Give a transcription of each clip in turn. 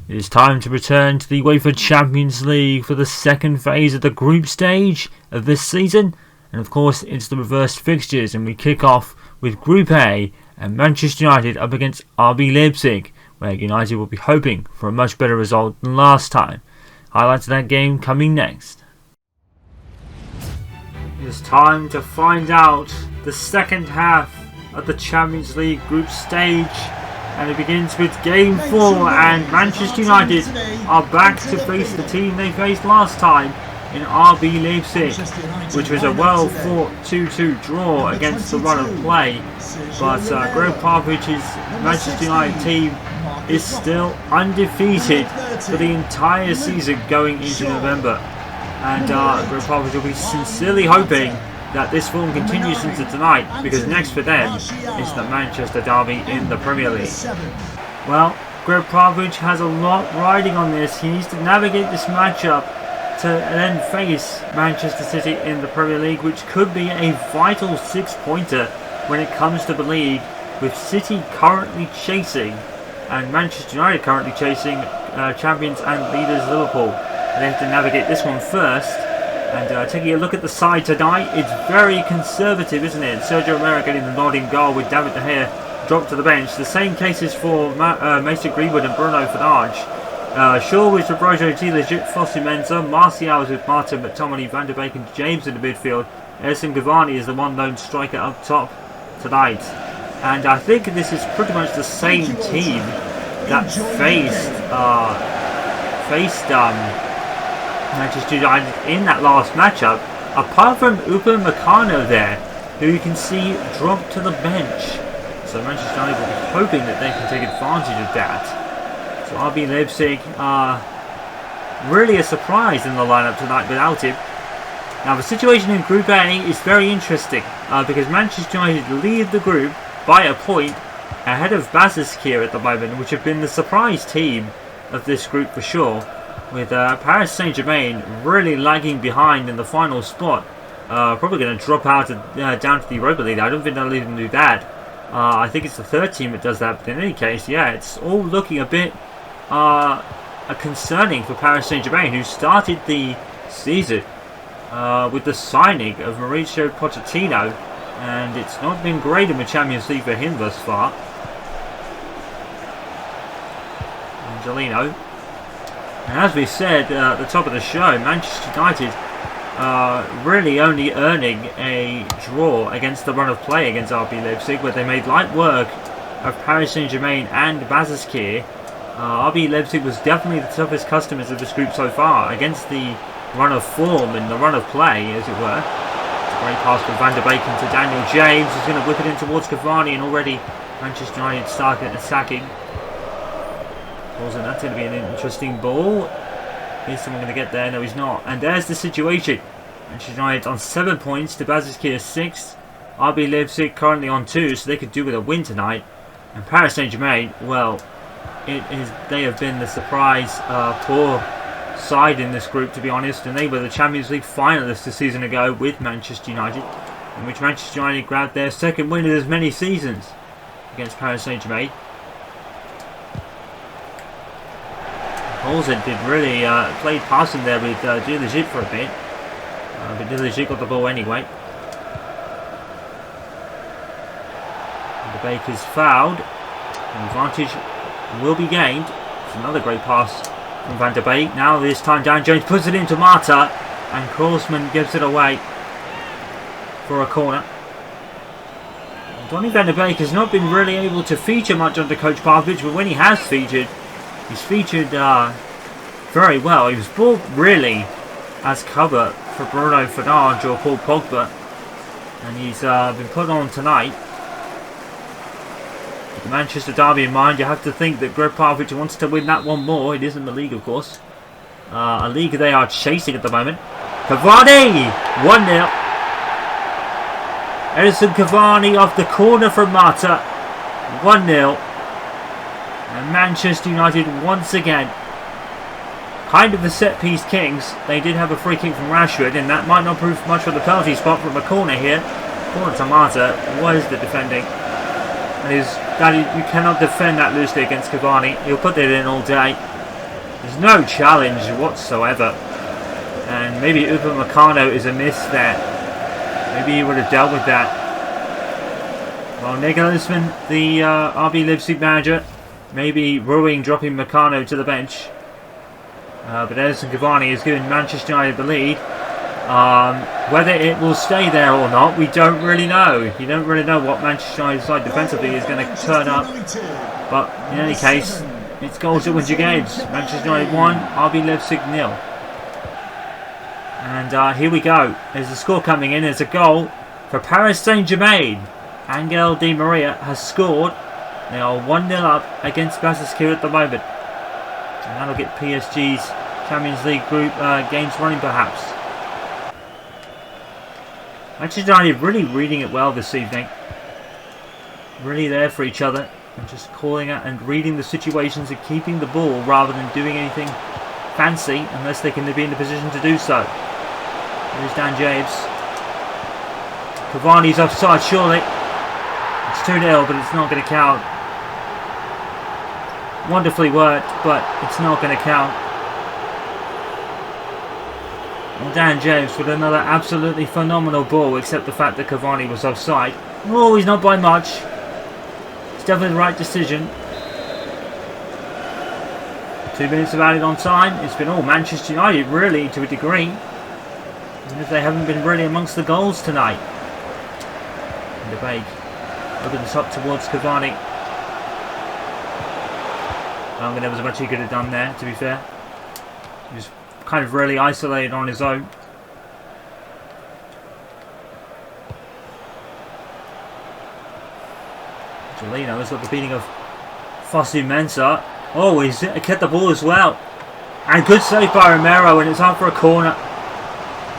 It is time to return to the UEFA Champions League for the second phase of the group stage of this season. And of course, it's the reversed fixtures, and we kick off with Group A and Manchester United up against RB Leipzig, where United will be hoping for a much better result than last time. Highlights of that game coming next. It's time to find out the second half of the Champions League group stage. And it begins with Game 4, and Manchester United are back to face the team they faced last time in RB Leipzig, which was a well-fought 2-2 draw against the run of play. But Gregg Popovich's Manchester United team is still undefeated for the entire season going into November. And Gregg Popovich will be sincerely hoping that this form continues into tonight, because next for them is the Manchester derby in the Premier League. Well, Gregg Popovich has a lot riding on this. He needs to navigate this matchup to then face Manchester City in the Premier League, which could be a vital 6-pointer when it comes to the league, with City currently chasing and Manchester United currently chasing champions and leaders Liverpool. They have to navigate this one first. And taking a look at the side tonight, it's very conservative, isn't it? Sergio Romero getting the nod in goal with David De Gea dropped to the bench. The same cases for Mason Greenwood and Bruno Fernandes. Shaw with Roberto Di Legit, Fosu Mensah. Martial is with Martin McTominay, Van der Beek and James in the midfield. Edison Cavani is the one lone striker up top tonight. And I think this is pretty much the same team that faced Manchester United in that last matchup, apart from Upamecano there, who you can see drop to the bench. So Manchester United will be hoping that they can take advantage of that. So RB Leipzig really a surprise in the lineup tonight without him. Now the situation in Group A is very interesting because Manchester United lead the group by a point ahead of Basaksehir at the moment, which have been the surprise team of this group for sure, with Paris Saint-Germain really lagging behind in the final spot. Probably going to drop out down to the Europa League. I don't think they'll even do that. I think it's the third team that does that, but in any case, yeah, it's all looking a bit concerning for Paris Saint-Germain, who started the season with the signing of Mauricio Pochettino, and it's not been great in the Champions League for him thus far. Angelino. And as we said at the top of the show, Manchester United really only earning a draw against the run of play against RB Leipzig, where they made light work of Paris Saint-Germain and Basaksehir. RB Leipzig was definitely the toughest customers of this group so far against the run of form and the run of play, as it were. It's a great pass from Van der Beek to Daniel James, who's going to whip it in towards Cavani, and already Manchester United started attacking. And that's going to be an interesting ball. Is someone going to get there? No, he's not. And there's the situation. Manchester United on 7 points to Basaksehir 6. RB Leipzig currently on 2, so they could do with a win tonight. And Paris Saint-Germain, well, they have been the surprise poor side in this group, to be honest. And they were the Champions League finalists a season ago with Manchester United, in which Manchester United grabbed their second win in as many seasons against Paris Saint-Germain. Olsen did really played past him there with Di Legit for a bit, but Di Legit got the ball anyway. And the Beek is fouled. An advantage will be gained. It's another great pass from Van der Beek. Now this time Dan Jones puts it into Mata, and Korsman gives it away for a corner. Donny Van der Beek has not been really able to feature much under Coach Popovich, but when he has featured, he's featured very well. He was brought really as cover for Bruno Fernandes or Paul Pogba, and he's been put on tonight. With the Manchester derby in mind, you have to think that Gregg Popovich wants to win that one more. It isn't the league, of course. A league they are chasing at the moment. Cavani! 1-0. Edison Cavani off the corner from Mata. 1-0. And Manchester United once again, kind of the set-piece kings. They did have a free kick from Rashford, and that might not prove much for the penalty spot from a corner here. Corner to Mata. What is the defending? And you cannot defend that loosely against Cavani. He'll put it in all day. There's no challenge whatsoever. And maybe Upamecano is a miss there. Maybe he would have dealt with that. Well, Nagelsmann, the RB Leipzig manager, maybe ruining dropping Meccano to the bench. But Edinson Cavani has given Manchester United the lead. Whether it will stay there or not, we don't really know. You don't really know what Manchester United's side defensively is going to turn up. But in any case, it's goals that wins your games. Manchester United 1, RB Leipzig 0. And here we go. There's a score coming in. There's a goal for Paris Saint-Germain. Angel Di Maria has scored. They are 1-0 up against Basakir at the moment. And that'll get PSG's Champions League group games running perhaps. Manchester United really reading it well this evening. Really there for each other. And just calling out and reading the situations and keeping the ball rather than doing anything fancy unless they can be in the position to do so. There's Dan James. Cavani's offside surely. It's 2-0 but it's not going to count. Wonderfully worked but it's not going to count. And Dan James with another absolutely phenomenal ball, except the fact that Cavani was offside. Oh, he's not by much. It's definitely the right decision. 2 minutes of added on time. It's been all Manchester United really to a degree. Even if they haven't been really amongst the goals tonight. And the break over the top towards Cavani. I don't think there was much he could have done there, to be fair. He was kind of really isolated on his own. Jolino has got the beating of Fosu Mensah. Oh, he's kept the ball as well. And good save by Romero, and it's out for a corner.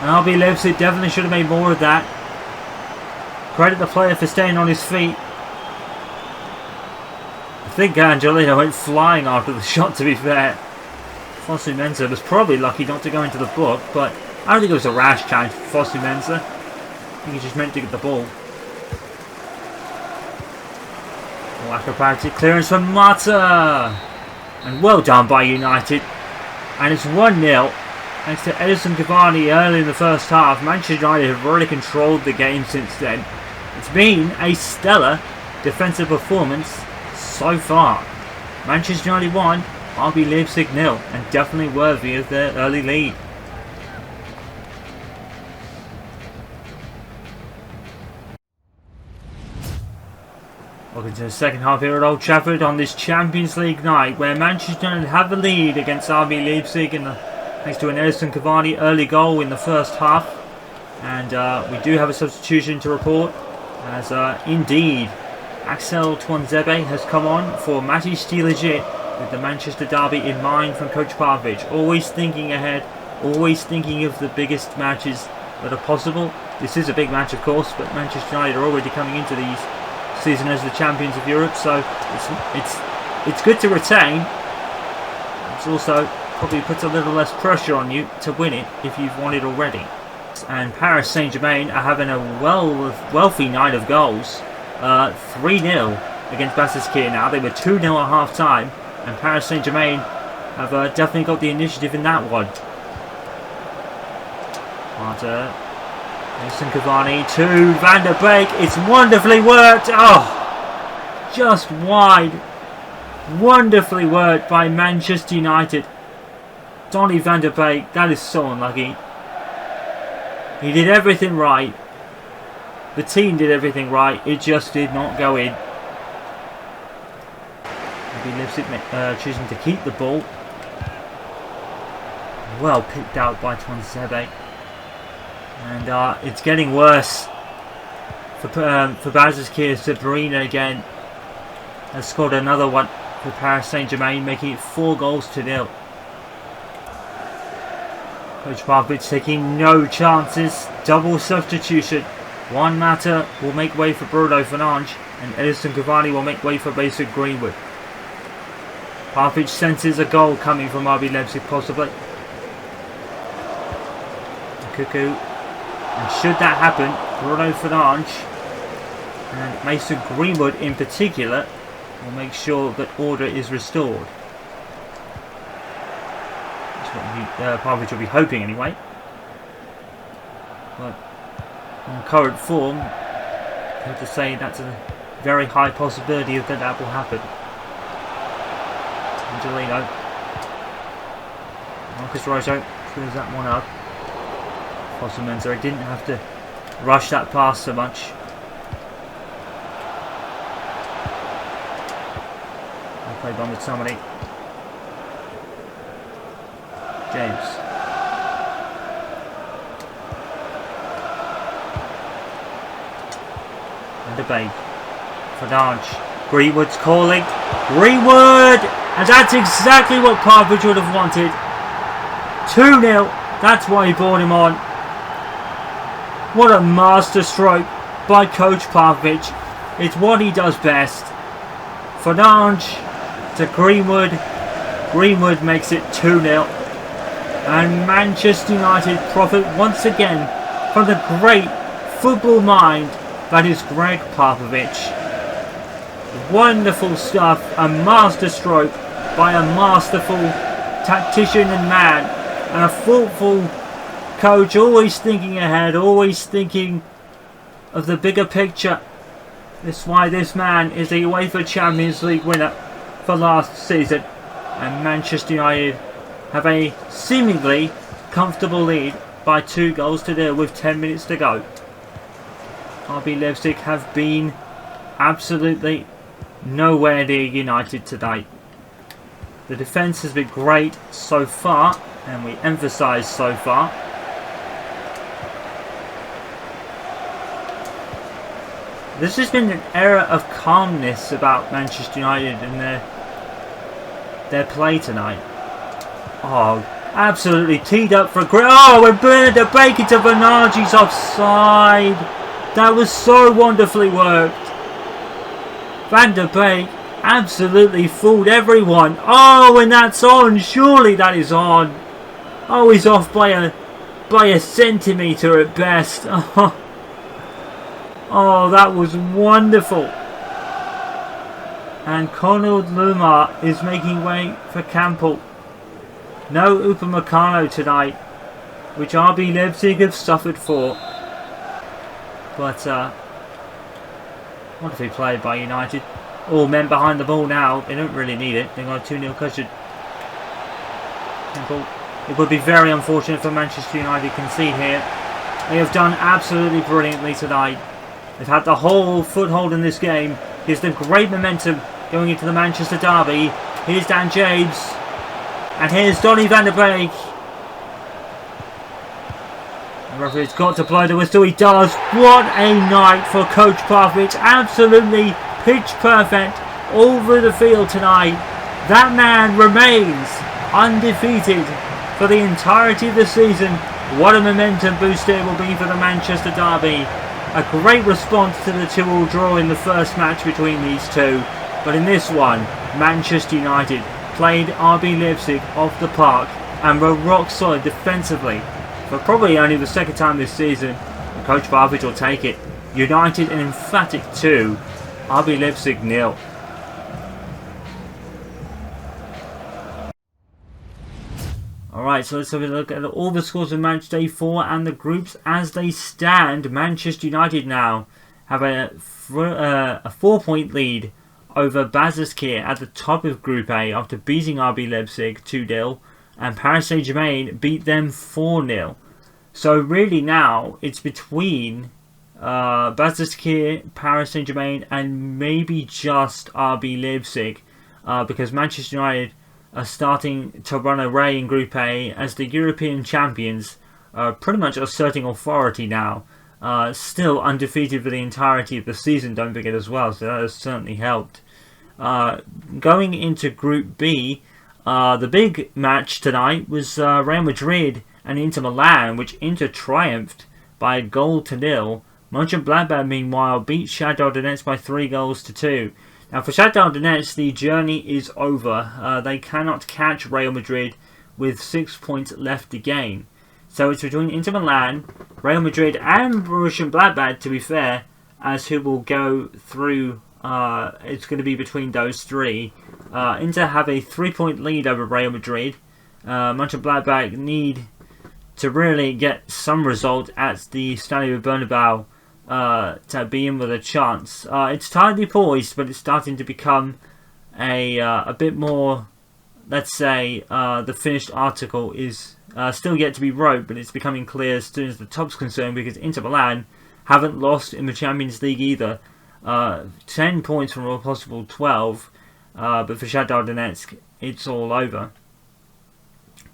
And RB Leipzig definitely should have made more of that. Credit the player for staying on his feet. I think Angelino went flying after the shot, to be fair. Fosu Mensah was probably lucky not to go into the book, but I don't think it was a rash challenge for Fosu Mensah. I think he just meant to get the ball. Acrobatic clearance from Mata. And well done by United. And it's 1-0. Thanks to Edinson Cavani early in the first half. Manchester United have really controlled the game since then. It's been a stellar defensive performance so far. Manchester United 1, RB Leipzig 0, and definitely worthy of their early lead. Welcome to the second half here at Old Trafford on this Champions League night, where Manchester United have the lead against RB Leipzig thanks to an Edinson Cavani early goal in the first half. And we do have a substitution to report, as indeed Axel Tuanzebe has come on for Matty Stilegit, with the Manchester derby in mind from Coach Popovich. Always thinking ahead, always thinking of the biggest matches that are possible. This is a big match, of course, but Manchester United are already coming into these season as the champions of Europe, so it's good to retain. It's also probably puts a little less pressure on you to win it if you've won it already. And Paris Saint-Germain are having a wealthy night of goals. 3-0 against Basakir now. They were 2-0 at half time, and Paris Saint-Germain have definitely got the initiative in that one. Carter, Edinson Cavani to Van der Beek. It's wonderfully worked. Oh, just wide. Wonderfully worked by Manchester United. Donny Van der Beek, that is so unlucky. He did everything right. The team did everything right. It just did not go in. RB Leipzig choosing to keep the ball. Well picked out by Tuanzebe. And it's getting worse for Basakir. Sabrina again has scored another one for Paris Saint-Germain, making it 4-0. Coach Popovich taking no chances. Double substitution. Juan Mata will make way for Bruno Fernandes, and Edinson Cavani will make way for Mason Greenwood. Popovich senses a goal coming from RB Leipzig possibly. Cuckoo. And should that happen, Bruno Fernandes and Mason Greenwood in particular will make sure that order is restored. what Popovich will be hoping anyway. But on current form, I have to say that's a very high possibility that will happen. Angelino. Marcus Rojo clears that one up. Fossamenzo didn't have to rush that pass so much. Played on with somebody. James. And a bait. Fernandes. Greenwood's calling. Greenwood! And that's exactly what Popovich would have wanted. 2-0. That's why he brought him on. What a master stroke by Coach Popovich. It's what he does best. Fernandes to Greenwood. Greenwood makes it 2-0. And Manchester United profit once again from the great football mind that is Gregg Popovich. Wonderful stuff. A master stroke by a masterful tactician and man. And a thoughtful coach, always thinking ahead, always thinking of the bigger picture. That's why this man is the UEFA Champions League winner for last season. And Manchester United have a seemingly comfortable lead by 2-0 with 10 minutes to go. RB Leipzig have been absolutely nowhere near United today. The defence has been great so far, and we emphasise so far. There's just been an era of calmness about Manchester United and their play tonight. Oh, absolutely teed up for a great... Oh, and Bernard Baker to Fernandes offside. That was so wonderfully worked. Van der Beek absolutely fooled everyone. Oh, and that's on. Surely that is on. Oh, he's off by a centimetre at best. Oh, that was wonderful. And Konrad Luma is making way for Campbell. No Upamecano tonight, which RB Leipzig have suffered for. But, wonderfully played by United. All men behind the ball now. They don't really need it. They've got a 2-0 cushion. Campbell. It would be very unfortunate for Manchester United to concede here. They have done absolutely brilliantly tonight. They've had the whole foothold in this game. Here's the great momentum going into the Manchester derby. Here's Dan James. And here's Donny van der Beek. The referee's got to blow the whistle. He does. What a night for Coach Popovich. Absolutely pitch perfect all over the field tonight. That man remains undefeated for the entirety of the season. What a momentum booster it will be for the Manchester derby. A great response to the 2-2 draw in the first match between these two. But in this one, Manchester United played RB Leipzig off the park and were rock solid defensively for probably only the second time this season. And Coach Popovich will take it. United an emphatic 2, RB Leipzig 0. Alright, so let's have a look at all the scores of match day 4 and the groups as they stand. Manchester United now have a 4-point lead over Basaksehir at the top of Group A after beating RB Leipzig 2-0, and Paris Saint-Germain beat them 4-0. So really now it's between Basaksehir, Paris Saint-Germain and maybe just RB Leipzig, because Manchester United are starting to run away in Group A as the European champions, pretty much asserting authority now. Still undefeated for the entirety of the season, don't forget as well, so that has certainly helped. Going into Group B, the big match tonight was Real Madrid and Inter Milan, which Inter triumphed by a 1-0. Mönchengladbach, meanwhile, beat Shakhtar Donetsk by 3-2. Now for Shakhtar Donetsk, the journey is over. They cannot catch Real Madrid with 6 points left to gain. So it's between Inter Milan, Real Madrid and Borussia Gladbach, to be fair, as who will go through. It's going to be between those three. Inter have a 3-point lead over Real Madrid. Mönchengladbach need to really get some result at the Stadio Bernabeu to be in with a chance. It's tightly poised, but it's starting to become a bit more, let's say, the finished article is still yet to be wrote, but it's becoming clear as soon as the top's concerned, because Inter Milan haven't lost in the Champions League either. 10 points from a possible 12, but for Shakhtar Donetsk, it's all over.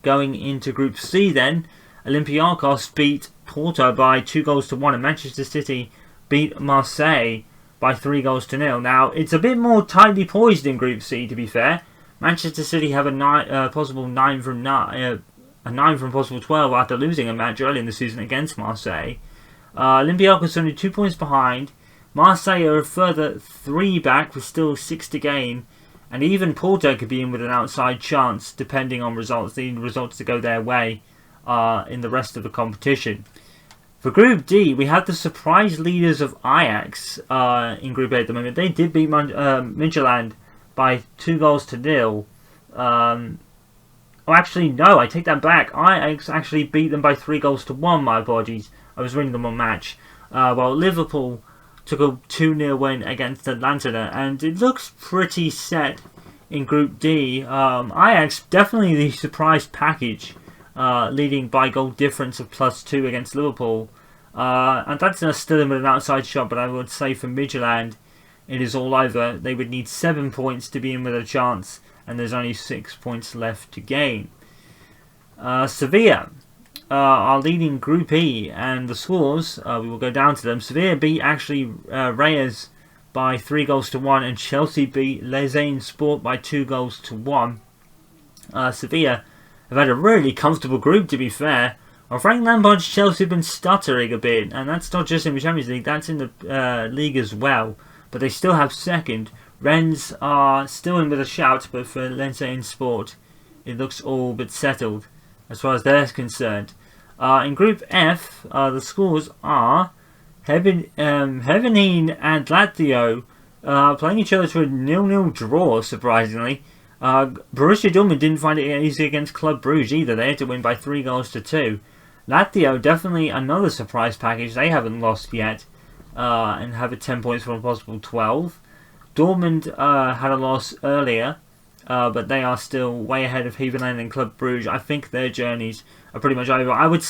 Going into Group C then, Olympiacos beat Porto by 2-1, and Manchester City beat Marseille by 3-0. Now, it's a bit more tightly poised in Group C, to be fair. Manchester City have a possible 9 from possible 12 after losing a match early in the season against Marseille. Olympiacos only 2 points behind. Marseille are a further 3 back with still 6 to gain. And even Porto could be in with an outside chance, depending on results. They need results to go their way in the rest of the competition. For Group D, we have the surprise leaders of Ajax in Group A at the moment. They did beat Midtjylland by 2-0. Actually, no, I take that back. Ajax actually beat them by 3-1. My apologies. I was reading them on Match. While Liverpool took a 2-0 win against Atlanta, and it looks pretty set in Group D. Ajax definitely the surprise package, leading by goal difference of +2 against Liverpool. And that's still in with an outside shot, but I would say for Midtjylland, it is all over. They would need 7 points to be in with a chance, and there's only 6 points left to gain. Sevilla are leading Group E, and the scores, we will go down to them. Sevilla beat actually Reyes by 3-1, and Chelsea beat Lausanne Sport by 2-1. Sevilla have had a really comfortable group, to be fair. Well, Frank Lampard's Chelsea have been stuttering a bit, and that's not just in the Champions League, that's in the league as well. But they still have second. Rennes are still in with a shout, but for Lausanne Sport, it looks all but settled as far as they're concerned. In Group F, the scores are Hevenin and Lazio playing each other to a 0-0 draw, surprisingly. Borussia Dortmund didn't find it easy against Club Brugge either. They had to win by 3-2. Lazio, definitely another surprise package. They haven't lost yet and have a 10 points from a possible 12. Dortmund had a loss earlier, but they are still way ahead of Hevenin and Club Brugge. I think their journeys are pretty much over. I would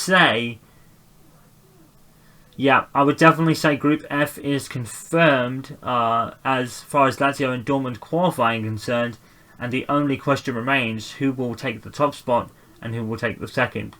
definitely say Group F is confirmed as far as Lazio and Dortmund qualifying concerned, and the only question remains who will take the top spot and who will take the second.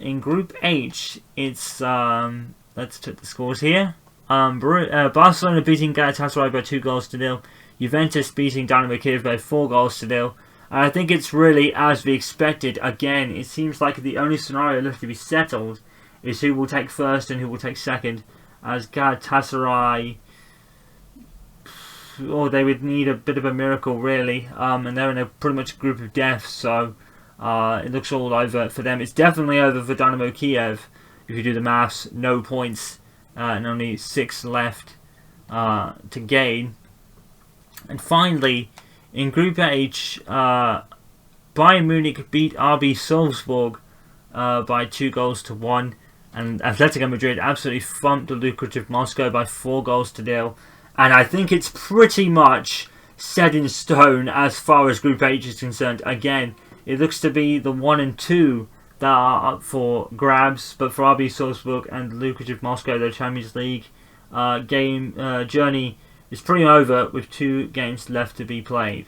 In Group H, it's let's check the scores here. Barcelona beating Galatasaray by 2-0. Juventus beating Dynamo Kiev by 4-0. I think it's really as we expected. Again, it seems like the only scenario left to be settled is who will take first and who will take second. As Galatasaray, they would need a bit of a miracle, really. And they're in a pretty much group of death, so it looks all over for them. It's definitely over for Dynamo Kiev. If you do the maths, no points and only 6 left to gain. And finally, in Group H, Bayern Munich beat RB Salzburg by 2-1, and Atletico Madrid absolutely thumped the lucrative Moscow by 4-0. And I think it's pretty much set in stone as far as Group H is concerned. Again, it looks to be the 1 and 2 that are up for grabs, but for RB Salzburg and lucrative Moscow, their Champions League journey is pretty over with 2 games left to be played.